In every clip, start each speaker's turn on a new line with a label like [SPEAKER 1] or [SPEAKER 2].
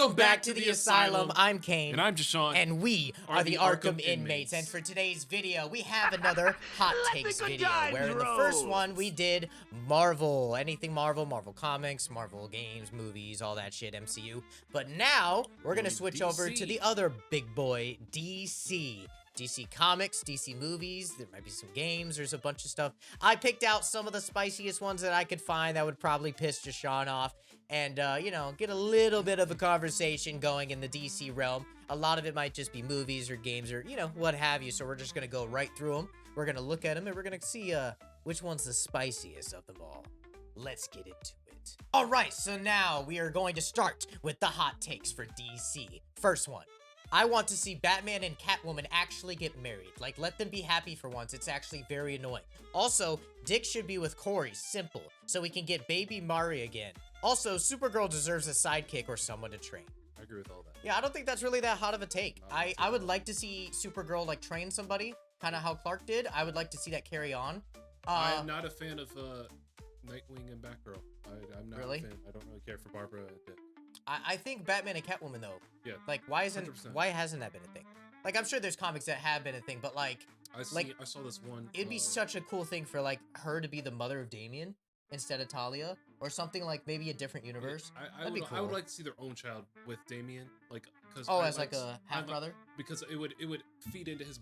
[SPEAKER 1] Welcome back to the Asylum. I'm Kane.
[SPEAKER 2] And I'm Deshaun.
[SPEAKER 1] And we are the Arkham Inmates. And for today's video, we have another Hot Takes video. Where in the first one, we did Marvel. Anything Marvel, Marvel Comics, Marvel games, movies, all that shit, MCU. But now, we're going to switch over to the other big boy, DC. DC Comics, DC movies, there might be some games, there's a bunch of stuff. I picked out some of the spiciest ones that I could find that would probably piss Deshaun off and, you know, get a little bit of a conversation going in the DC realm. A lot of it might just be movies or games or, you know, what have you, so we're just going to go right through them. We're going to look at them and we're going to see which one's the spiciest of them all. Let's get into it. All right, so now we are going to start with the hot takes for DC. First one. I want to see Batman and Catwoman actually get married. Like, let them be happy for once. It's actually very annoying. Also, Dick should be with Corey. Simple. So we can get baby Mari again. Also, Supergirl deserves a sidekick or someone to train.
[SPEAKER 2] I agree with all that.
[SPEAKER 1] Yeah, I don't think that's really that hot of a take. I would like to see Supergirl, like, train somebody. Kind of how Clark did. I would like to see that carry on.
[SPEAKER 2] I am not a fan of Nightwing and Batgirl. I'm not
[SPEAKER 1] really?
[SPEAKER 2] a fan. I don't really care for Barbara and Dick.
[SPEAKER 1] I think Batman and Catwoman, though.
[SPEAKER 2] Yeah.
[SPEAKER 1] Like, why hasn't that been a thing? Like, I'm sure there's comics that have been a thing, but like,
[SPEAKER 2] I saw this one.
[SPEAKER 1] It'd be such a cool thing for like her to be the mother of Damian instead of Talia, or something like maybe a different universe. That'd be cool.
[SPEAKER 2] I would like to see their own child with Damian, like, because
[SPEAKER 1] as like a half brother.
[SPEAKER 2] Because it would feed into his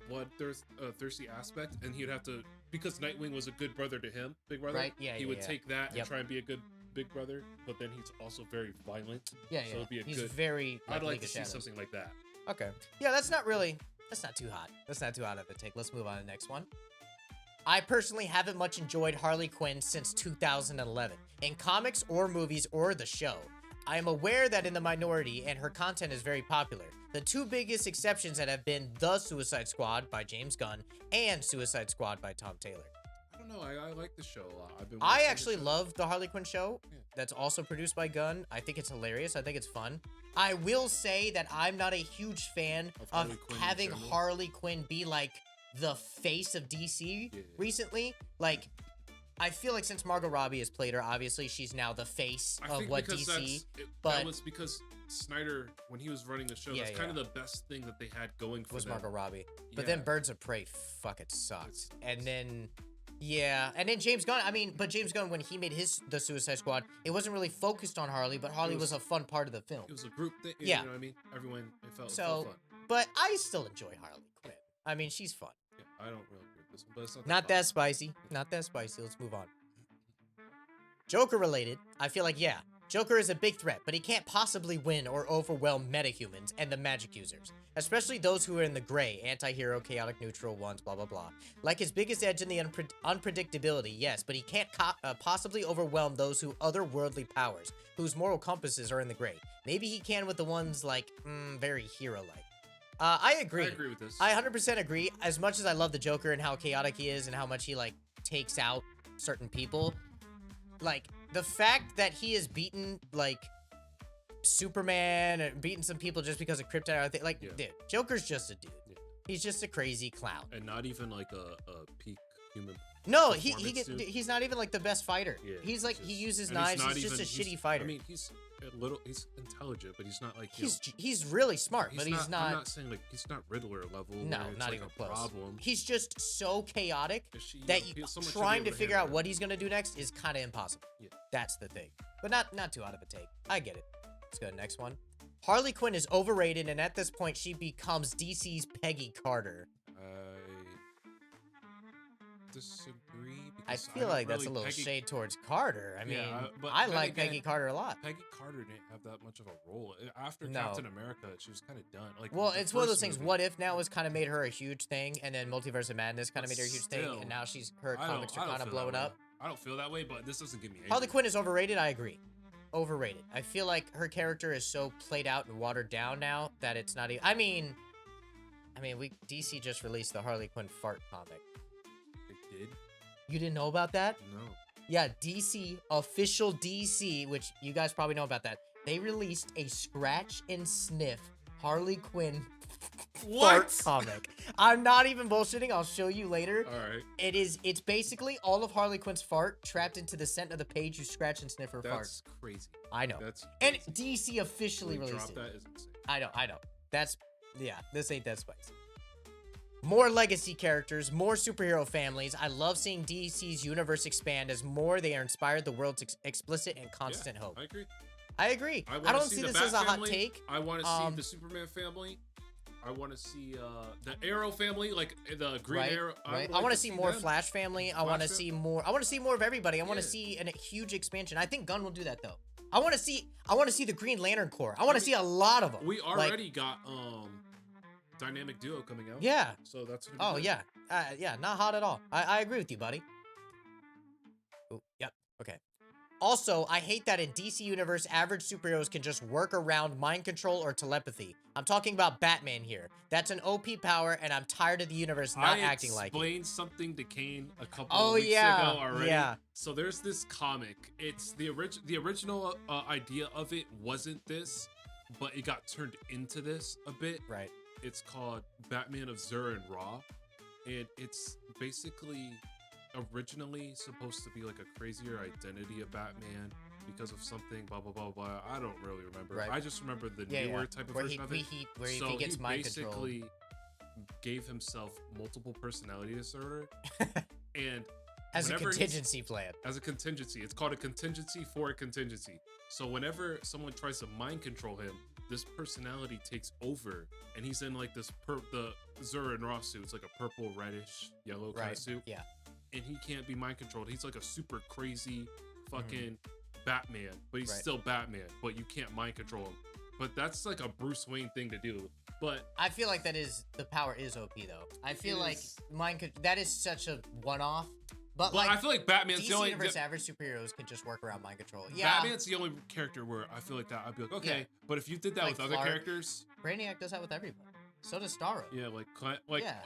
[SPEAKER 2] thirsty aspect, and he'd have to, because Nightwing was a good brother to him, big brother.
[SPEAKER 1] Right. Yeah.
[SPEAKER 2] He would take that and try and be a good big brother, but then he's also very violent.
[SPEAKER 1] Yeah,
[SPEAKER 2] so it'd be
[SPEAKER 1] he's very.
[SPEAKER 2] I'd like to see something like that.
[SPEAKER 1] Okay. Yeah, that's not too hot. That's not too hot of a take. Let's move on to the next one. I personally haven't much enjoyed Harley Quinn since 2011, in comics or movies or the show. I am aware that in the minority and her content is very popular. The two biggest exceptions that have been The Suicide Squad by James Gunn and Suicide Squad by Tom Taylor.
[SPEAKER 2] I don't know. I like the show a lot.
[SPEAKER 1] I actually love the Harley Quinn show. Yeah. That's also produced by Gunn. I think it's hilarious. I think it's fun. I will say that I'm not a huge fan of having Harley Quinn be like the face of DC recently. Like, I feel like since Margot Robbie has played her, obviously she's now the face of what DC.
[SPEAKER 2] That was because Snyder, when he was running the show, that's kind of the best thing that they had going for them.
[SPEAKER 1] Was Margot Robbie. But then Birds of Prey fucking sucked. And then... Yeah, and then James Gunn, but James Gunn, when he made The Suicide Squad, it wasn't really focused on Harley, but Harley was a fun part of the film.
[SPEAKER 2] It was a group thing,
[SPEAKER 1] yeah.
[SPEAKER 2] You know what I mean? Everyone, it felt
[SPEAKER 1] fun. But I still enjoy Harley Quinn. I mean, she's fun.
[SPEAKER 2] Yeah, I don't really agree with this one, but it's
[SPEAKER 1] not that spicy. Not that spicy. Let's move on. Joker related, I feel like, yeah, Joker is a big threat, but he can't possibly win or overwhelm metahumans and the magic users, especially those who are in the gray, anti-hero, chaotic neutral ones, blah, blah, blah. Like his biggest edge in the unpredictability, yes, but he can't possibly overwhelm those who otherworldly powers, whose moral compasses are in the gray. Maybe he can with the ones like, very hero-like. I agree.
[SPEAKER 2] I agree with this.
[SPEAKER 1] I 100% agree. As much as I love the Joker and how chaotic he is and how much he, like, takes out certain people, like, the fact that he has beaten, like, Superman and beaten some people just because of kryptonite, like, dude, Joker's just a dude. Yeah. He's just a crazy clown.
[SPEAKER 2] And not even, like, a peak human.
[SPEAKER 1] No, he's not even, like, the best fighter. Yeah, he's, like, he uses knives. He's just a shitty fighter.
[SPEAKER 2] I mean, he's intelligent, but he's not, like,
[SPEAKER 1] he's really smart, but he's not...
[SPEAKER 2] I'm not saying, like, he's not Riddler level.
[SPEAKER 1] No, not
[SPEAKER 2] like
[SPEAKER 1] even close.
[SPEAKER 2] Problem.
[SPEAKER 1] He's just so chaotic that trying to figure out what he's gonna do next is kind of impossible. Yeah. That's the thing. But not too out of a take. I get it. Let's go to the next one. Harley Quinn is overrated, and at this point, she becomes DC's Peggy Carter.
[SPEAKER 2] I disagree.
[SPEAKER 1] I feel like that's a little shade towards Carter. I mean, I like Peggy Carter a lot.
[SPEAKER 2] Peggy Carter didn't have that much of a role after Captain America. She was kind of done. Like,
[SPEAKER 1] well, it's one of those things. What If now has kind of made her a huge thing, and then Multiverse of Madness kind of made her a huge thing, and now her comics are kind of blowing up.
[SPEAKER 2] I don't feel that way, but this doesn't give me.
[SPEAKER 1] Harley Quinn is overrated. I agree. Overrated. I feel like her character is so played out and watered down now that it's not even. I mean, DC just released the Harley Quinn fart comic.
[SPEAKER 2] It did.
[SPEAKER 1] You didn't know about that?
[SPEAKER 2] No.
[SPEAKER 1] Yeah, DC, official DC, which you guys probably know about that. They released a scratch and sniff Harley Quinn fart comic. I'm not even bullshitting. I'll show you later.
[SPEAKER 2] All right.
[SPEAKER 1] It's basically all of Harley Quinn's fart trapped into the center of the page you scratch and sniff her fart.
[SPEAKER 2] That's crazy.
[SPEAKER 1] I know.
[SPEAKER 2] That's
[SPEAKER 1] and
[SPEAKER 2] crazy.
[SPEAKER 1] DC officially released it.
[SPEAKER 2] That is insane.
[SPEAKER 1] I know. That's, yeah, this ain't that spicy. More legacy characters, more superhero families. I love seeing DC's universe expand as more they are inspired the world's explicit and constant hope.
[SPEAKER 2] I agree.
[SPEAKER 1] I don't see this as a hot take.
[SPEAKER 2] I want to see the Superman family. I want to see the Arrow family, like the Green Arrow.
[SPEAKER 1] I want to see more Flash family. I want to see more. I want to see more of everybody. I want to see a huge expansion. I think Gunn will do that though. I want to see the Green Lantern Corps. I want to see a lot of them.
[SPEAKER 2] We already got Dynamic Duo coming out.
[SPEAKER 1] Yeah.
[SPEAKER 2] So that's.
[SPEAKER 1] Oh yeah, yeah, not hot at all. I agree with you, buddy. Ooh, yep. Okay. Also, I hate that in DC Universe, average superheroes can just work around mind control or telepathy. I'm talking about Batman here. That's an OP power, and I'm tired of the universe not acting like it.
[SPEAKER 2] I explained something to Kane a couple of weeks ago already. Yeah. So there's this comic. It's the original idea of it wasn't this, but it got turned into this a bit.
[SPEAKER 1] Right.
[SPEAKER 2] It's called Batman of Zur and Ra, and it's basically originally supposed to be like a crazier identity of Batman because of something blah blah blah blah. I don't really remember.
[SPEAKER 1] Right.
[SPEAKER 2] I just remember the newer type of version of it.
[SPEAKER 1] Where he gets mind control.
[SPEAKER 2] Basically gave himself multiple personality disorder, and
[SPEAKER 1] as a contingency plan.
[SPEAKER 2] As a contingency, it's called a contingency for a contingency. So whenever someone tries to mind control him, this personality takes over, and he's in like this the Zur and Ra suit. It's like a purple, reddish, yellow kind of suit.
[SPEAKER 1] Yeah.
[SPEAKER 2] And he can't be mind controlled. He's like a super crazy fucking Batman, but he's still Batman, but you can't mind control him. But that's like a Bruce Wayne thing to do. But
[SPEAKER 1] I feel like the power is OP though. I feel like that is such a one-off. But like,
[SPEAKER 2] I feel like Batman's the only
[SPEAKER 1] universe average superheroes can just work around mind control. Yeah.
[SPEAKER 2] Batman's the only character where I feel like that I'd be like, okay, but if you did that with other characters,
[SPEAKER 1] Brainiac does that with everybody. So does Starro.
[SPEAKER 2] Yeah, like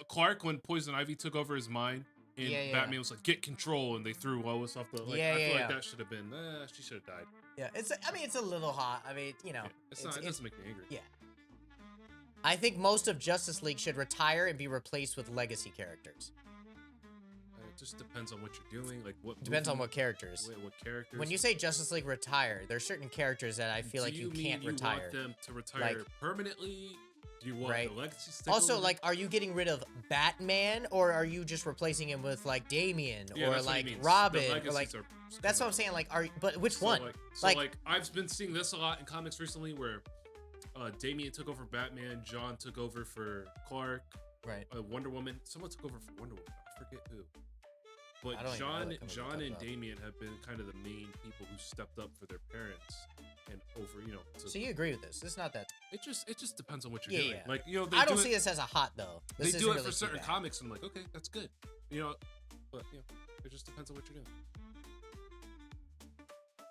[SPEAKER 2] Clark when Poison Ivy took over his mind. And Batman was like, get control, and they threw Lois off the. Like, I feel like that should have been. She should have died.
[SPEAKER 1] Yeah, it's a little hot. I mean, you know,
[SPEAKER 2] it doesn't make me angry.
[SPEAKER 1] Yeah. I think most of Justice League should retire and be replaced with legacy characters.
[SPEAKER 2] It just depends on what you're doing. Like what
[SPEAKER 1] depends on what characters.
[SPEAKER 2] What characters?
[SPEAKER 1] When you say Justice League retire, there's certain characters that I feel like you can't retire.
[SPEAKER 2] Do you want them to retire permanently? Do you want the legacy stick
[SPEAKER 1] also, like, are you getting rid of Batman, or are you just replacing him with like Damian or like Robin, or like? That's what I'm saying. Like, but which one?
[SPEAKER 2] Like, I've been seeing this a lot in comics recently, where Damian took over Batman, John took over for Clark,
[SPEAKER 1] right?
[SPEAKER 2] Wonder Woman. Someone took over for Wonder Woman. I forget who. But John and Damian have been kind of the main people who stepped up for their parents and over,
[SPEAKER 1] So you agree with this? It's not that.
[SPEAKER 2] It just depends on what you're doing.
[SPEAKER 1] Yeah.
[SPEAKER 2] Like,
[SPEAKER 1] I don't see this as a hot though.
[SPEAKER 2] They do it for certain comics, and I'm like, okay, that's good. But it just depends on what you're doing.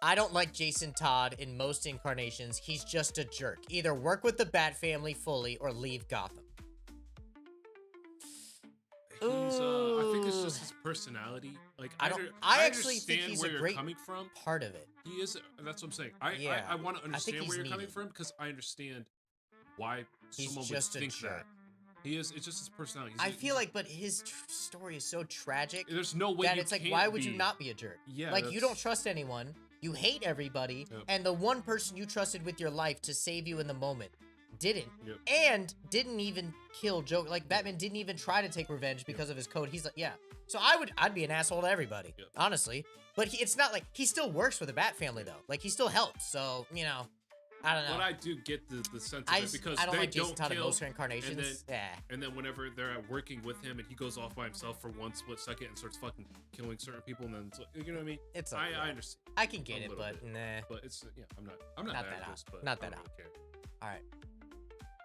[SPEAKER 1] I don't like Jason Todd in most incarnations. He's just a jerk. Either work with the Bat family fully or leave Gotham.
[SPEAKER 2] I think it's just his personality. Like,
[SPEAKER 1] I actually think he's
[SPEAKER 2] where
[SPEAKER 1] a great
[SPEAKER 2] you're coming from.
[SPEAKER 1] Part of it.
[SPEAKER 2] He is. That's what I'm saying. I want to understand where you're coming from, because I understand why someone would think that. He is. It's just his personality.
[SPEAKER 1] I feel like, but his story is so tragic.
[SPEAKER 2] There's no way
[SPEAKER 1] that it's like, why would you not be a jerk?
[SPEAKER 2] Yeah.
[SPEAKER 1] Like, you don't trust anyone. You hate everybody, and the one person you trusted with your life to save you in the moment didn't, and didn't even kill Joker. Like, Batman didn't even try to take revenge because of his code. He's like, so I'd be an asshole to everybody, honestly. But it's not like he still works for the Bat family though. Like, he still helps. So I don't know.
[SPEAKER 2] But I do get the sense of it, because
[SPEAKER 1] I don't
[SPEAKER 2] they
[SPEAKER 1] like Jason
[SPEAKER 2] don't
[SPEAKER 1] Todd in
[SPEAKER 2] kill,
[SPEAKER 1] most incarnations.
[SPEAKER 2] And then whenever they're working with him and he goes off by himself for one split second and starts fucking killing certain people, and then it's like, you know what I mean?
[SPEAKER 1] It's
[SPEAKER 2] I understand.
[SPEAKER 1] I can get it, but nah.
[SPEAKER 2] But it's I'm not that hot. But
[SPEAKER 1] not that hot.
[SPEAKER 2] Really care.
[SPEAKER 1] All right.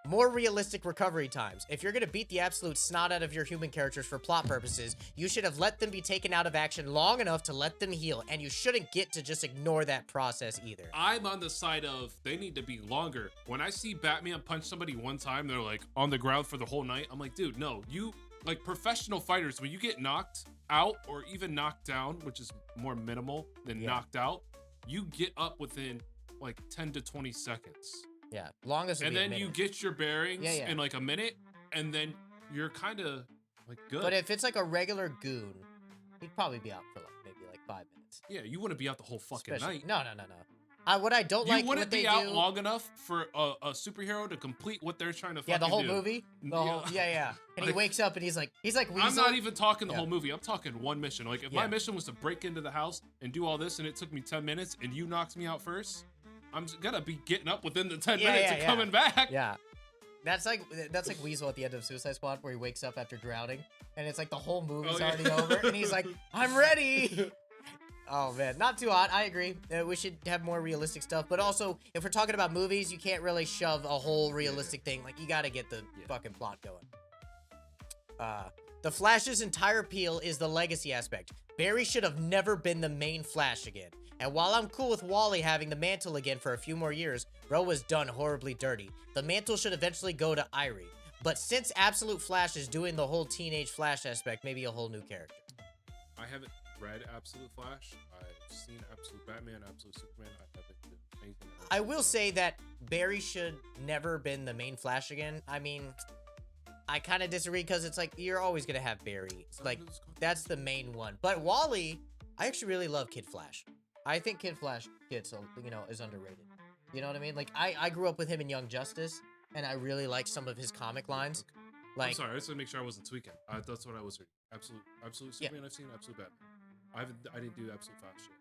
[SPEAKER 1] More realistic recovery times. If you're going to beat the absolute snot out of your human characters for plot purposes, you should have let them be taken out of action long enough to let them heal, and you shouldn't get to just ignore that process either.
[SPEAKER 2] I'm on the side of they need to be longer. When I see Batman punch somebody one time, they're like on the ground for the whole night. I'm like, dude, no. You, like, professional fighters, when you get knocked out or even knocked down, which is more minimal than knocked out, you get up within like 10 to 20 seconds.
[SPEAKER 1] Yeah, longest.
[SPEAKER 2] And then you get your bearings in like a minute, and then you're kind of like good.
[SPEAKER 1] But if it's like a regular goon, he'd probably be out for like maybe like 5 minutes.
[SPEAKER 2] Yeah, you wouldn't be out the whole fucking night.
[SPEAKER 1] No. What I don't like,
[SPEAKER 2] you wouldn't be out long enough for a superhero to complete what they're trying to fucking do.
[SPEAKER 1] Yeah, the whole movie. Yeah. And he wakes up and he's like Weasel.
[SPEAKER 2] I'm not even talking the whole movie. I'm talking one mission. Like if my mission was to break into the house and do all this, and it took me 10 minutes, and you knocked me out first, I'm gonna be getting up within the 10 minutes and coming back.
[SPEAKER 1] Yeah. That's like Weasel at the end of Suicide Squad, where he wakes up after drowning, and it's like the whole movie's already over, and he's like, "I'm ready." Oh man, not too hot. I agree. We should have more realistic stuff, but also if we're talking about movies, you can't really shove a whole realistic thing. Like you got to get the fucking plot going. The Flash's entire appeal is the legacy aspect. Barry should have never been the main Flash again. And while I'm cool with Wally having the mantle again for a few more years, bro was done horribly dirty. The mantle should eventually go to Irie. But since Absolute Flash is doing the whole teenage Flash aspect, maybe a whole new character.
[SPEAKER 2] I haven't read Absolute Flash. I've seen Absolute Batman, Absolute Superman. I haven't done anything else.
[SPEAKER 1] I will say that Barry should never been the main Flash again. I mean, I kind of disagree because it's like you're always gonna have Barry. Like that's the main one. But Wally, I actually really love Kid Flash. I think Kid Flash is underrated. You know what I mean? Like I grew up with him in Young Justice, and I really like some of his comic lines.
[SPEAKER 2] Okay.
[SPEAKER 1] Like,
[SPEAKER 2] I'm sorry, I just want to make sure I wasn't tweaking. That's what I was reading. Absolute Superman. I've seen Absolute Batman. I didn't do Absolute Flash yet.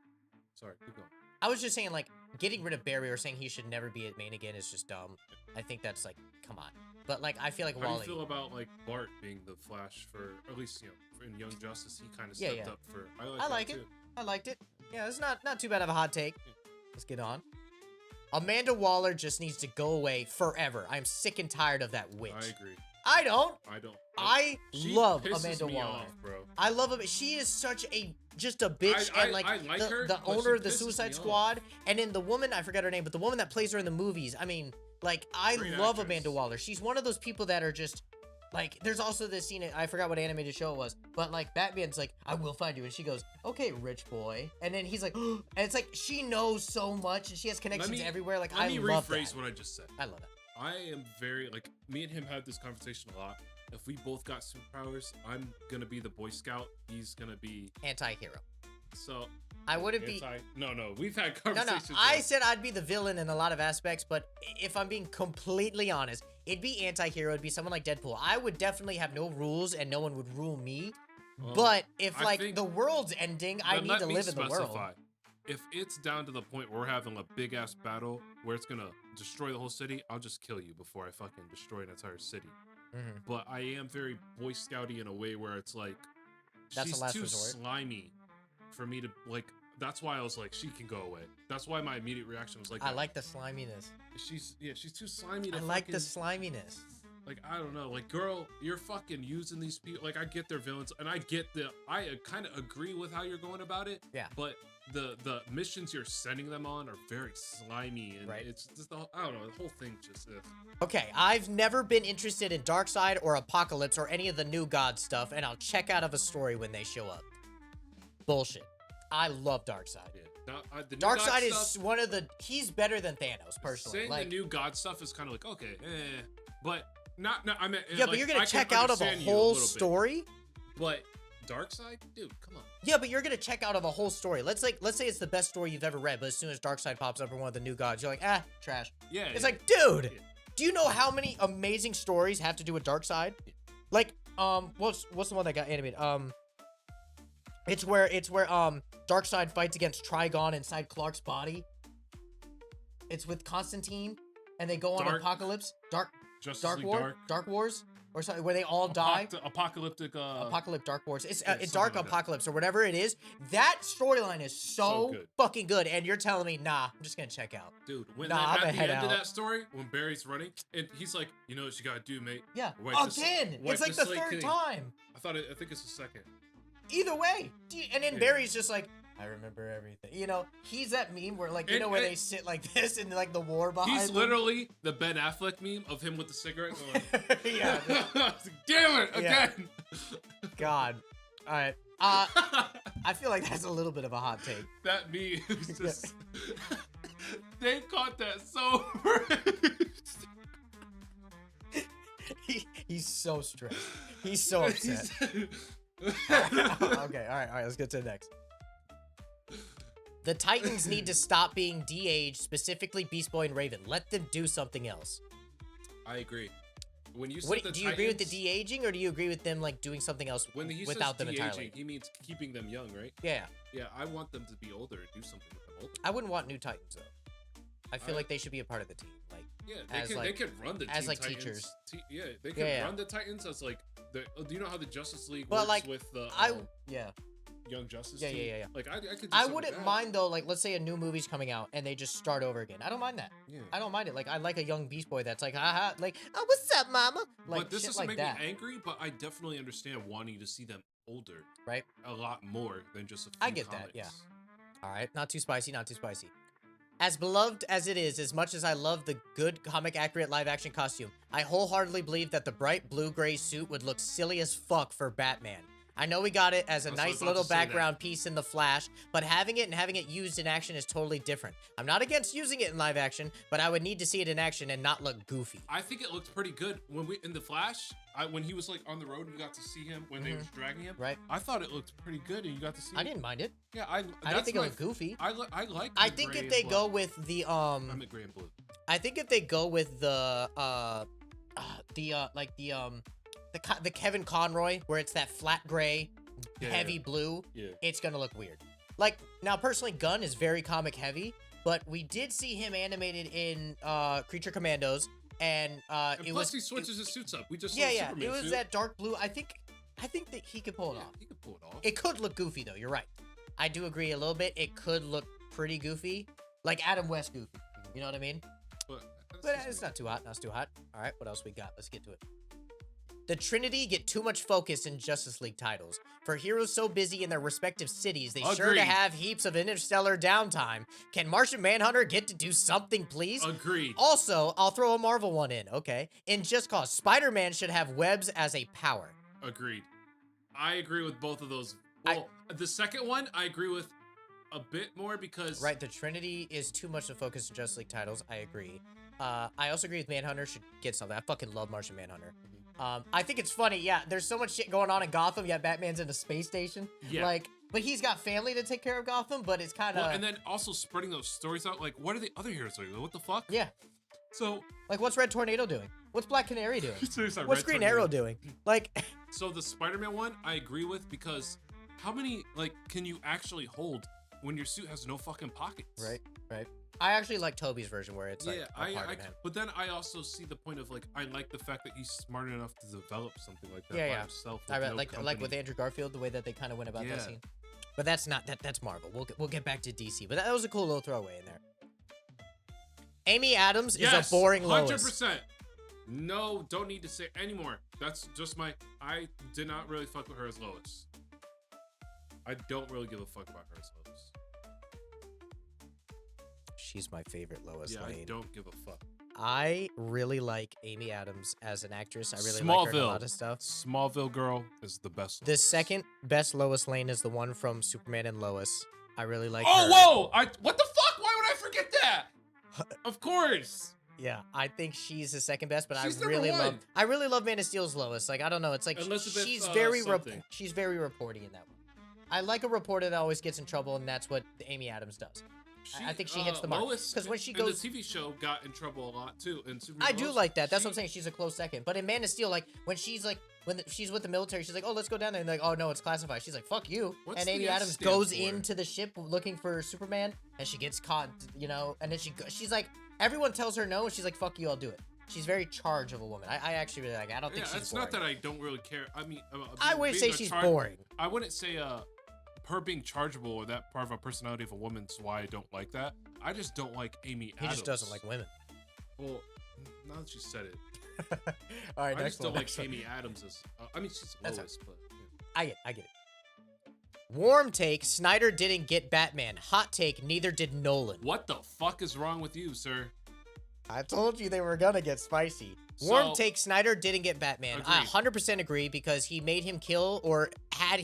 [SPEAKER 2] Sorry, keep going.
[SPEAKER 1] I was just saying, like, getting rid of Barry or saying he should never be at main again is just dumb. I think that's like, come on. But like, I feel like Wally.
[SPEAKER 2] How do you feel about like Bart being the Flash for at least in Young Justice? He kind of stepped up for. I like it. Too.
[SPEAKER 1] I liked it. Yeah, it's not too bad of a hot take. Let's get on. Amanda Waller just needs to go away forever. I'm sick and tired of that witch.
[SPEAKER 2] I agree.
[SPEAKER 1] I don't.
[SPEAKER 2] I
[SPEAKER 1] love Amanda
[SPEAKER 2] me
[SPEAKER 1] Waller.
[SPEAKER 2] Off, bro.
[SPEAKER 1] I love her. She is such just a bitch, and like
[SPEAKER 2] her,
[SPEAKER 1] the owner of the Suicide Squad, and then the woman, I forgot her name, but the woman that plays her in the movies. I mean, like, I love Amanda Waller. She's one of those people that are just like. There's also this scene. I forgot what animated show it was, but like Batman's like, "I will find you," and she goes, "Okay, rich boy," and then he's like, and it's like she knows so much, and she has connections everywhere. Like, I love that.
[SPEAKER 2] Let me rephrase what I just said.
[SPEAKER 1] I love it.
[SPEAKER 2] I am very like me and him had this conversation a lot. If we both got superpowers, I'm gonna be the Boy Scout. He's gonna be
[SPEAKER 1] anti-hero.
[SPEAKER 2] So
[SPEAKER 1] I wouldn't be.
[SPEAKER 2] No, we've had conversations.
[SPEAKER 1] No. I said I'd be the villain in a lot of aspects, but if I'm being completely honest, it'd be anti-hero. It'd be someone like Deadpool. I would definitely have no rules, and no one would rule me. Well, but if like the world's ending, I need to live in the world.
[SPEAKER 2] If it's down to the point where we're having a big ass battle where it's gonna destroy the whole city, I'll just kill you before I fucking destroy an entire city. But I am very Boy Scouty in a way where it's like she's too slimy for me to like. That's why I was like, she can go away. That's why my immediate reaction was like,
[SPEAKER 1] I like the sliminess.
[SPEAKER 2] She's too slimy.
[SPEAKER 1] I like the sliminess.
[SPEAKER 2] Like, I don't know, like, girl, you're fucking using these people. Like, I get their villains, and I kind of agree with how you're going about it.
[SPEAKER 1] Yeah.
[SPEAKER 2] But the missions you're sending them on are very slimy, and it's just I don't know, the whole thing just is.
[SPEAKER 1] Okay, I've never been interested in Darkseid or Apocalypse or any of the New God stuff, and I'll check out of a story when they show up. Bullshit. I love Darkseid.
[SPEAKER 2] Yeah.
[SPEAKER 1] Darkseid is one of the. He's better than Thanos, personally.
[SPEAKER 2] Saying the New God stuff is kind of like okay, but. I mean,
[SPEAKER 1] yeah, but you're gonna check out of a whole story.
[SPEAKER 2] But Darkseid, dude, come on.
[SPEAKER 1] Yeah, but you're gonna check out of a whole story. Let's say it's the best story you've ever read, but as soon as Darkseid pops up in one of the New Gods, you're like, trash.
[SPEAKER 2] Yeah.
[SPEAKER 1] It's like, dude, do you know how many amazing stories have to do with Darkseid? Yeah. Like, what's the one that got animated? It's where Darkseid fights against Trigon inside Clark's body. It's with Constantine, and they go on Apocalypse. Dark Wars, or something where they all die.
[SPEAKER 2] Apocalyptic
[SPEAKER 1] Dark Wars. It's Dark like Apocalypse or whatever it is. That storyline is so fucking good, and you're telling me, nah, I'm just gonna check out.
[SPEAKER 2] Dude, when at the end of that story, when Barry's running, and he's like, you know what you gotta do, mate?
[SPEAKER 1] Yeah. Again, it's like the third time.
[SPEAKER 2] I think it's the second.
[SPEAKER 1] Either way, and then Barry's just like, I remember everything. You know, he's that meme where, like, you know, where they sit like this and, like, the war behind
[SPEAKER 2] He's
[SPEAKER 1] them.
[SPEAKER 2] Literally the Ben Affleck meme of him with the cigarette going,
[SPEAKER 1] yeah.
[SPEAKER 2] Damn it, again.
[SPEAKER 1] God. All right. I feel like that's a little bit of a hot take.
[SPEAKER 2] That meme is just... They caught that so...
[SPEAKER 1] he He's so stressed. He's so upset. Okay, all right, let's get to the next. The Titans need to stop being de-aged, specifically Beast Boy and Raven. Let them do something else.
[SPEAKER 2] I agree. When you said
[SPEAKER 1] Do you agree with the de-aging, or do you agree with them like doing something else without them entirely?
[SPEAKER 2] He means keeping them young, right?
[SPEAKER 1] Yeah.
[SPEAKER 2] Yeah, I want them to be older and do something with them older.
[SPEAKER 1] I wouldn't want new Titans though. I feel like they should be a part of the team. Like,
[SPEAKER 2] yeah, they could run the team
[SPEAKER 1] as like
[SPEAKER 2] Titans.
[SPEAKER 1] teachers.
[SPEAKER 2] Yeah, they could run the Titans as like the. Do you know how the Justice League works
[SPEAKER 1] like,
[SPEAKER 2] with the? Young Justice team?
[SPEAKER 1] Yeah.
[SPEAKER 2] Like I could.
[SPEAKER 1] I wouldn't mind though. Like, let's say a new movie's coming out and they just start over again. I don't mind that.
[SPEAKER 2] Yeah.
[SPEAKER 1] I don't mind it. Like, I like a young Beast Boy that's like, haha, like, oh, what's up, mama? Like,
[SPEAKER 2] but this
[SPEAKER 1] shit
[SPEAKER 2] doesn't
[SPEAKER 1] like
[SPEAKER 2] make
[SPEAKER 1] that.
[SPEAKER 2] me angry. But I definitely understand wanting to see them older,
[SPEAKER 1] right?
[SPEAKER 2] A lot more than just a few
[SPEAKER 1] I get
[SPEAKER 2] comics.
[SPEAKER 1] that. Yeah. All right, not too spicy. Not too spicy. As beloved as it is, as much as I love the good comic-accurate live-action costume, I wholeheartedly believe that the bright blue-gray suit would look silly as fuck for Batman. I know we got it as a nice little background piece in The Flash, but having it used in action is totally different. I'm not against using it in live action, but I would need to see it in action and not look goofy.
[SPEAKER 2] I think it looked pretty good when in The Flash. When he was like on the road and you got to see him when they were dragging him.
[SPEAKER 1] Right.
[SPEAKER 2] I thought it looked pretty good and you got to see.
[SPEAKER 1] I didn't mind it.
[SPEAKER 2] Yeah, I
[SPEAKER 1] didn't think it looked goofy.
[SPEAKER 2] I like.
[SPEAKER 1] I think if they go with the
[SPEAKER 2] I'm at gray and blue.
[SPEAKER 1] I think if they go with the Kevin Conroy, where it's that flat gray, heavy blue, it's gonna look weird. Like, now personally, Gunn is very comic heavy, but we did see him animated in Creature Commandos, and
[SPEAKER 2] plus he switches his suits up. We just saw
[SPEAKER 1] Superman it was suit. That dark blue. I think that he could pull it off.
[SPEAKER 2] He could pull it off.
[SPEAKER 1] It could look goofy though. You're right. I do agree a little bit. It could look pretty goofy, like Adam West goofy. You know what I mean? But it's not too hot. Not too hot. All right, what else we got? Let's get to it. The Trinity get too much focus in Justice League titles. For heroes so busy in their respective cities, they sure to have heaps of interstellar downtime. Can Martian Manhunter get to do something, please?
[SPEAKER 2] Agreed.
[SPEAKER 1] Also, I'll throw a Marvel one in, okay? In Just Cause, Spider-Man should have webs as a power.
[SPEAKER 2] Agreed. I agree with both of those. Well, the second one, I agree with a bit more because...
[SPEAKER 1] Right, the Trinity is too much to focus in Justice League titles. I agree. I also agree with Manhunter should get something. I fucking love Martian Manhunter. I think it's funny, yeah, there's so much shit going on in Gotham, yet Batman's in a space station. Yeah. Like, but he's got family to take care of Gotham, but it's kind of...
[SPEAKER 2] Well, and then also spreading those stories out, like, what are the other heroes doing? What the fuck?
[SPEAKER 1] Yeah.
[SPEAKER 2] So...
[SPEAKER 1] Like, what's Red Tornado doing? What's Black Canary doing? What's Green Arrow doing? Like...
[SPEAKER 2] So the Spider-Man one, I agree with, because how many, like, can you actually hold when your suit has no fucking pockets?
[SPEAKER 1] Right, right. I actually like Toby's version where it's like
[SPEAKER 2] but then I also see the point of like I like the fact that he's smart enough to develop something like that by himself.
[SPEAKER 1] I like with Andrew Garfield the way that they kind of went about that scene. But that's not that's Marvel. We'll get back to DC. But that was a cool little throwaway in there. Amy Adams is a boring Lois.
[SPEAKER 2] 100%. No, don't need to say anymore. That's just I did not really fuck with her as Lois. I don't really give a fuck about her as Lois.
[SPEAKER 1] She's my favorite Lois Lane.
[SPEAKER 2] I don't give a fuck.
[SPEAKER 1] I really like Amy Adams as an actress. I really like her in a lot of stuff.
[SPEAKER 2] Smallville girl is the best.
[SPEAKER 1] The second best Lois Lane is the one from Superman and Lois. I really like her.
[SPEAKER 2] Oh, whoa! What the fuck? Why would I forget that? Of course.
[SPEAKER 1] Yeah, I think she's the second best, but I really love Man of Steel's Lois. Like, I don't know, it's like she's very reporty in that one. I like a reporter that always gets in trouble, and that's what Amy Adams does. I think she hits the mark. Because when she goes,
[SPEAKER 2] the TV show got in trouble a lot too. And
[SPEAKER 1] I do like that. That's what I'm saying. She's a close second. But in Man of Steel, like when she's with the military, she's like, oh, let's go down there. And they're like, oh no, it's classified. She's like, fuck you. And Amy Adams goes into the ship looking for Superman, and she gets caught. You know, and then she's like, everyone tells her no, and she's like, fuck you, I'll do it. She's very charge of a woman. I actually really like. I don't think she's
[SPEAKER 2] it's
[SPEAKER 1] boring.
[SPEAKER 2] not that I don't really care. I mean,
[SPEAKER 1] I wouldn't say she's boring.
[SPEAKER 2] I wouldn't say her being chargeable or that part of a personality of a woman's why I don't like that. I just don't like Amy Adams.
[SPEAKER 1] He just doesn't like women.
[SPEAKER 2] Well, now that you said it.
[SPEAKER 1] All right,
[SPEAKER 2] I just don't like Amy Adams as... I mean, she's Lois, but... Yeah.
[SPEAKER 1] I get it. Warm take, Snyder didn't get Batman. Hot take, neither did Nolan.
[SPEAKER 2] What the fuck is wrong with you, sir?
[SPEAKER 1] I told you they were gonna get spicy. Warm take, Snyder didn't get Batman.
[SPEAKER 2] Agreed.
[SPEAKER 1] I 100% agree because he made him kill or had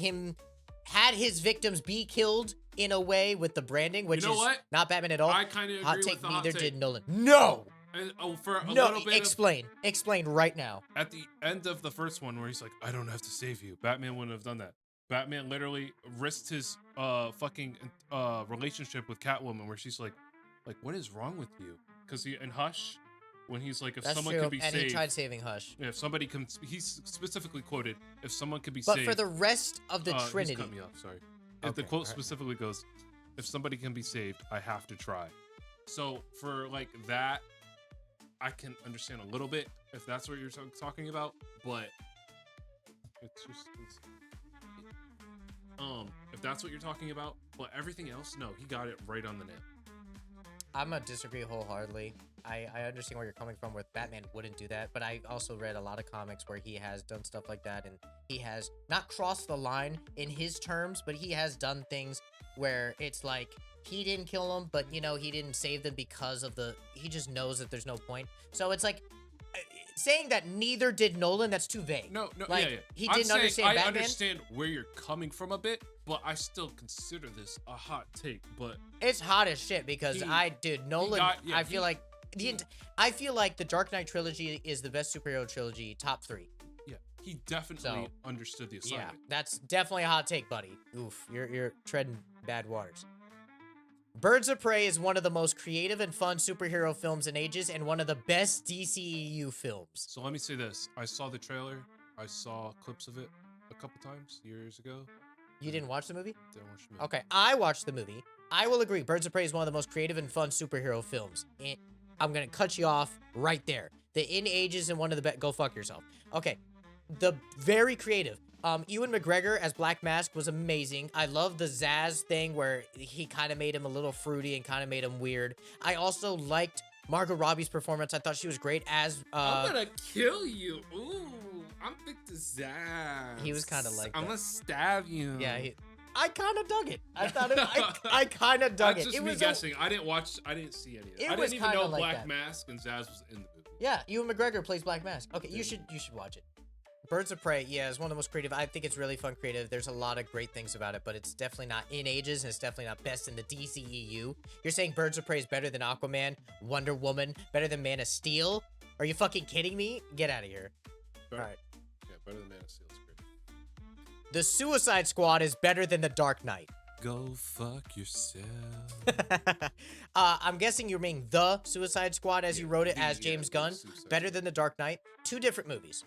[SPEAKER 1] his victims be killed in a way with the branding, which is not Batman at all.
[SPEAKER 2] I kind of agree
[SPEAKER 1] hot take,
[SPEAKER 2] with the
[SPEAKER 1] neither
[SPEAKER 2] hot take.
[SPEAKER 1] did Nolan. No!
[SPEAKER 2] And, oh, for a
[SPEAKER 1] No,
[SPEAKER 2] little bit
[SPEAKER 1] explain right now.
[SPEAKER 2] at the end of the first one where he's like, I don't have to save you. Batman wouldn't have done that. Batman literally risked his fucking relationship with Catwoman where she's like what is wrong with you? Because in Hush, when he's like, if
[SPEAKER 1] That's
[SPEAKER 2] someone
[SPEAKER 1] true,
[SPEAKER 2] could be
[SPEAKER 1] and
[SPEAKER 2] saved,
[SPEAKER 1] he tried saving Hush.
[SPEAKER 2] if somebody can, he's specifically quoted, if someone could be
[SPEAKER 1] But
[SPEAKER 2] saved.
[SPEAKER 1] for the rest of the
[SPEAKER 2] He's
[SPEAKER 1] Trinity,
[SPEAKER 2] cut me off. Sorry.
[SPEAKER 1] Okay,
[SPEAKER 2] The quote
[SPEAKER 1] alright.
[SPEAKER 2] specifically goes, if somebody can be saved, I have to try. So for like that, I can understand a little bit if that's what you're talking about, but it's just if that's what you're talking about, but everything else, no, he got it right on the nail.
[SPEAKER 1] I'm gonna disagree wholeheartedly. I understand where you're coming from, where Batman wouldn't do that, but I also read a lot of comics where he has done stuff like that, and he has not crossed the line in his terms, but he has done things where it's like he didn't kill him, but you know, he didn't save them because of he just knows that there's no point. So it's like saying that neither did Nolan, that's too vague.
[SPEAKER 2] No,
[SPEAKER 1] like,
[SPEAKER 2] yeah.
[SPEAKER 1] He
[SPEAKER 2] I'm
[SPEAKER 1] didn't
[SPEAKER 2] saying
[SPEAKER 1] understand
[SPEAKER 2] I
[SPEAKER 1] Batman.
[SPEAKER 2] understand where you're coming from a bit, but I still consider this a hot take. But
[SPEAKER 1] It's hot as shit because Nolan. I feel like the Dark Knight trilogy is the best superhero trilogy, top 3.
[SPEAKER 2] yeah, he definitely understood the assignment.
[SPEAKER 1] Yeah, that's definitely a hot take, buddy. Oof, you're treading bad waters. Birds of Prey is one of the most creative and fun superhero films in ages, and one of the best DCEU films.
[SPEAKER 2] So let me say this: I saw the trailer, I saw clips of it a couple times years ago.
[SPEAKER 1] You didn't watch the movie?
[SPEAKER 2] Didn't watch the movie.
[SPEAKER 1] Okay, I watched the movie. I will agree, Birds of Prey is one of the most creative and fun superhero films. And I'm gonna cut you off right there. The in ages and one of the best. Go fuck yourself. Okay, the very creative. Ewan McGregor as Black Mask was amazing. I love the Zaz thing where he kind of made him a little fruity and kind of made him weird. I also liked Margot Robbie's performance. I thought she was great as
[SPEAKER 2] I'm gonna kill you. Ooh, I'm Victor Zaz.
[SPEAKER 1] He was kind of like
[SPEAKER 2] I'm
[SPEAKER 1] that.
[SPEAKER 2] gonna stab you.
[SPEAKER 1] Yeah, I kind of dug it. I thought it. I kind of dug
[SPEAKER 2] That's
[SPEAKER 1] it.
[SPEAKER 2] just
[SPEAKER 1] It
[SPEAKER 2] me
[SPEAKER 1] was
[SPEAKER 2] guessing. I didn't see any of it.
[SPEAKER 1] It
[SPEAKER 2] I
[SPEAKER 1] was
[SPEAKER 2] didn't even
[SPEAKER 1] kinda
[SPEAKER 2] know
[SPEAKER 1] like
[SPEAKER 2] Black
[SPEAKER 1] that.
[SPEAKER 2] Mask and Zaz was in the movie.
[SPEAKER 1] Yeah, Ewan McGregor plays Black Mask. Okay, you should watch it. Birds of Prey, yeah, is one of the most creative. I think it's really fun, creative. There's a lot of great things about it, but it's definitely not in ages, and it's definitely not best in the DCEU. You're saying Birds of Prey is better than Aquaman, Wonder Woman, better than Man of Steel? Are you fucking kidding me? Get out of here.
[SPEAKER 2] Better,
[SPEAKER 1] All right.
[SPEAKER 2] Yeah, better than Man of Steel. It's great.
[SPEAKER 1] The Suicide Squad is better than The Dark Knight.
[SPEAKER 2] Go fuck yourself.
[SPEAKER 1] I'm guessing you mean The Suicide Squad as you wrote it as
[SPEAKER 2] yeah,
[SPEAKER 1] James
[SPEAKER 2] The
[SPEAKER 1] Gunn.
[SPEAKER 2] Suicide
[SPEAKER 1] Better
[SPEAKER 2] Squad.
[SPEAKER 1] than The Dark Knight. 2 different movies.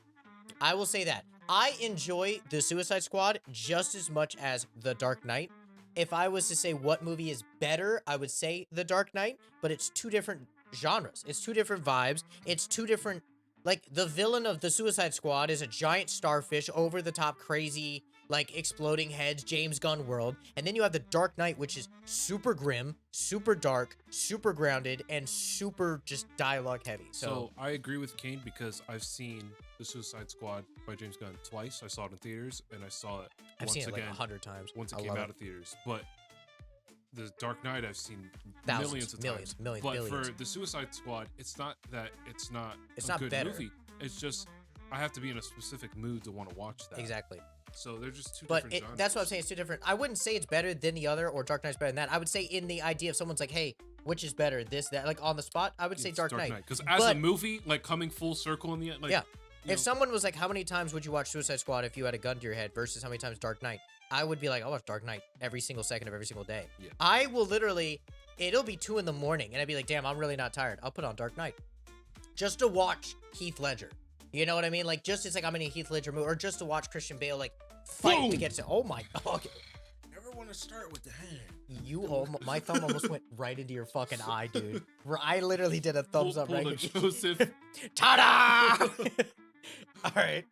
[SPEAKER 1] I will say that. I enjoy The Suicide Squad just as much as The Dark Knight. If I was to say what movie is better, I would say The Dark Knight, but it's 2 different genres. It's 2 different vibes. It's 2 different... Like, the villain of The Suicide Squad is a giant starfish, over-the-top crazy, like, exploding heads, James Gunn world. And then you have The Dark Knight, which is super grim, super dark, super grounded, and super just dialogue heavy.
[SPEAKER 2] So I agree with Kane because I've seen The Suicide Squad by James Gunn twice. I saw it in theaters, and I saw it
[SPEAKER 1] I've
[SPEAKER 2] once
[SPEAKER 1] seen it
[SPEAKER 2] again
[SPEAKER 1] like 100 times.
[SPEAKER 2] once it
[SPEAKER 1] I
[SPEAKER 2] came
[SPEAKER 1] love
[SPEAKER 2] out of theaters. But The Dark Knight I've seen
[SPEAKER 1] Thousands,
[SPEAKER 2] millions of
[SPEAKER 1] millions,
[SPEAKER 2] times.
[SPEAKER 1] millions,
[SPEAKER 2] but
[SPEAKER 1] billions.
[SPEAKER 2] for The Suicide Squad, it's not that it's not
[SPEAKER 1] It's
[SPEAKER 2] a
[SPEAKER 1] not
[SPEAKER 2] good
[SPEAKER 1] better.
[SPEAKER 2] movie. It's just I have to be in a specific mood to want to watch that.
[SPEAKER 1] Exactly.
[SPEAKER 2] So they're just 2
[SPEAKER 1] But
[SPEAKER 2] different genres.
[SPEAKER 1] that's what I'm saying. It's 2 different. I wouldn't say it's better than the other or Dark Knight's better than that. I would say in the idea of someone's like, hey, which is better? This, that, like on the spot, I would say
[SPEAKER 2] It's
[SPEAKER 1] Dark Knight.
[SPEAKER 2] Because as a
[SPEAKER 1] But-
[SPEAKER 2] movie, like coming full circle in the end, like
[SPEAKER 1] Yeah.
[SPEAKER 2] you
[SPEAKER 1] If
[SPEAKER 2] know,
[SPEAKER 1] someone was like, how many times would you watch Suicide Squad if you had a gun to your head versus how many times Dark Knight? I would be like, I'll watch Dark Knight every single second of every single day.
[SPEAKER 2] Yeah.
[SPEAKER 1] I will literally, it'll be 2 in the morning and I'd be like, damn, I'm really not tired. I'll put on Dark Knight just to watch Heath Ledger. You know what I mean? Like, just, it's like I'm in a Heath Ledger movie, or just to watch Christian Bale, like, fight
[SPEAKER 2] Boom!
[SPEAKER 1] to get to, oh my, okay.
[SPEAKER 3] Never want to start with the hand.
[SPEAKER 1] My thumb almost went right into your fucking eye, dude. I literally did a thumbs up
[SPEAKER 2] pull
[SPEAKER 1] right
[SPEAKER 2] the
[SPEAKER 1] here.
[SPEAKER 2] Joseph.
[SPEAKER 1] Ta-da! All right.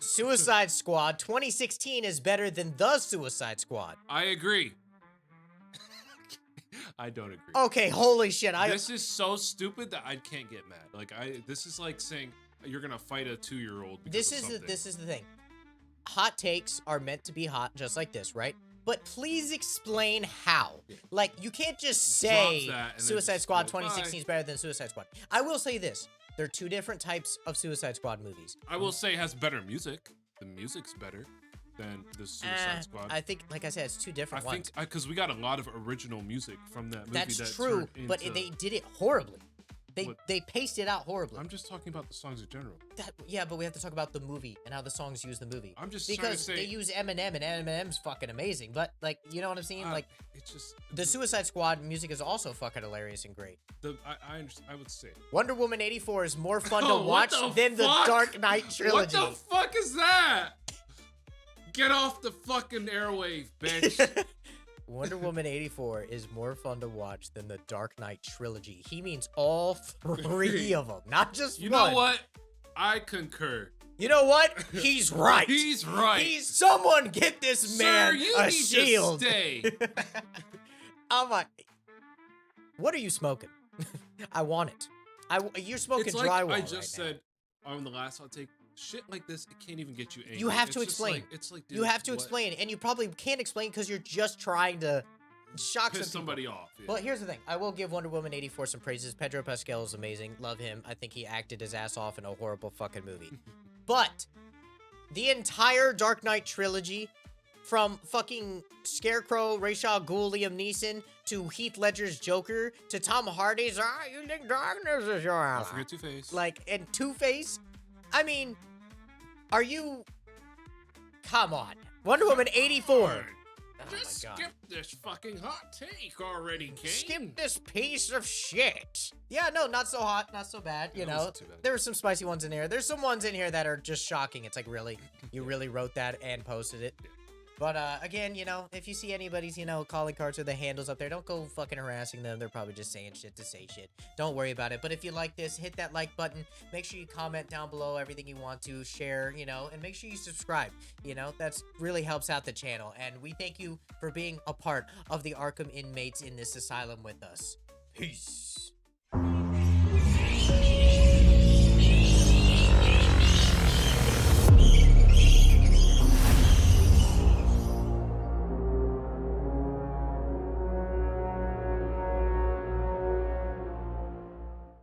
[SPEAKER 1] Suicide Squad 2016 is better than The Suicide Squad.
[SPEAKER 2] I agree. I don't agree.
[SPEAKER 1] Okay, holy shit.
[SPEAKER 2] This is so stupid that I can't get mad. Like this is like saying you're gonna fight a 2-year-old.
[SPEAKER 1] This is the thing. Hot takes are meant to be hot just like this, right? But please explain how.
[SPEAKER 2] Yeah.
[SPEAKER 1] Like, you can't just say
[SPEAKER 2] Drop that and then
[SPEAKER 1] Suicide
[SPEAKER 2] just
[SPEAKER 1] Squad
[SPEAKER 2] go,
[SPEAKER 1] 2016 is better than Suicide Squad. I will say this. There are 2 different types of Suicide Squad movies.
[SPEAKER 2] I will say it has better music. The music's better than the Suicide Squad.
[SPEAKER 1] I think, like I said, it's 2 different ones.
[SPEAKER 2] because we got a lot of original music from that movie.
[SPEAKER 1] That's
[SPEAKER 2] that
[SPEAKER 1] true,
[SPEAKER 2] turned
[SPEAKER 1] but
[SPEAKER 2] into-
[SPEAKER 1] they did it horribly. They paced it out horribly.
[SPEAKER 2] I'm just talking about the songs in general.
[SPEAKER 1] Yeah, but we have to talk about the movie and how the songs use the movie.
[SPEAKER 2] I'm just trying to
[SPEAKER 1] because
[SPEAKER 2] say,
[SPEAKER 1] they use Eminem, and Eminem's fucking amazing. But like, you know what I'm saying? Like,
[SPEAKER 2] it's just
[SPEAKER 1] the Suicide Squad music is also fucking hilarious and great.
[SPEAKER 2] I understand. I would say
[SPEAKER 1] Wonder Woman 84 is more fun to
[SPEAKER 2] Oh, what
[SPEAKER 1] watch
[SPEAKER 2] the
[SPEAKER 1] than the
[SPEAKER 2] fuck?
[SPEAKER 1] Dark Knight trilogy.
[SPEAKER 2] What the fuck is that? Get off the fucking airwave, bitch.
[SPEAKER 1] Wonder Woman 84 is more fun to watch than the Dark Knight trilogy. He means all three of them, not just
[SPEAKER 2] You
[SPEAKER 1] one.
[SPEAKER 2] know what? I concur.
[SPEAKER 1] You know what? He's right.
[SPEAKER 2] He's right.
[SPEAKER 1] Someone get this man
[SPEAKER 2] Sir, you
[SPEAKER 1] a
[SPEAKER 2] need
[SPEAKER 1] shield.
[SPEAKER 2] to stay.
[SPEAKER 1] I'm like, what are you smoking? I want it. You're smoking
[SPEAKER 2] It's like
[SPEAKER 1] drywall
[SPEAKER 2] I just
[SPEAKER 1] right
[SPEAKER 2] said on the last hot take. Shit like this, it can't even get you angry.
[SPEAKER 1] You have to
[SPEAKER 2] It's just
[SPEAKER 1] explain.
[SPEAKER 2] Like, it's like, dude,
[SPEAKER 1] you have to
[SPEAKER 2] what?
[SPEAKER 1] explain, and you probably can't explain because you're just trying to shock
[SPEAKER 2] Piss
[SPEAKER 1] some people.
[SPEAKER 2] somebody off. Yeah.
[SPEAKER 1] Well, here's the thing. I will give Wonder Woman 84 some praises. Pedro Pascal is amazing. Love him. I think he acted his ass off in a horrible fucking movie. But the entire Dark Knight trilogy, from fucking Scarecrow, Ra's al Ghul, Liam Neeson, to Heath Ledger's Joker, to Tom Hardy's, you think darkness is your ally.
[SPEAKER 2] Don't forget Two-Face.
[SPEAKER 1] Like, and Two-Face, I mean, are you... Come on. Wonder Woman 84. Oh
[SPEAKER 2] Just
[SPEAKER 1] my God.
[SPEAKER 2] skip this fucking hot take already, King.
[SPEAKER 1] Skip this piece of shit. Yeah, no, not so hot, not so bad, you
[SPEAKER 2] Yeah, it
[SPEAKER 1] know.
[SPEAKER 2] wasn't too bad.
[SPEAKER 1] There were some spicy ones in here. There's some ones in here that are just shocking. It's like, really? You really wrote that and posted it?
[SPEAKER 2] Yeah.
[SPEAKER 1] But, again, you know, if you see anybody's, you know, calling cards or the handles up there, don't go fucking harassing them. They're probably just saying shit to say shit. Don't worry about it. But if you like this, hit that like button. Make sure you comment down below everything you want to share, you know, and make sure you subscribe. You know, that's really helps out the channel. And we thank you for being a part of the Arkham inmates in this asylum with us. Peace.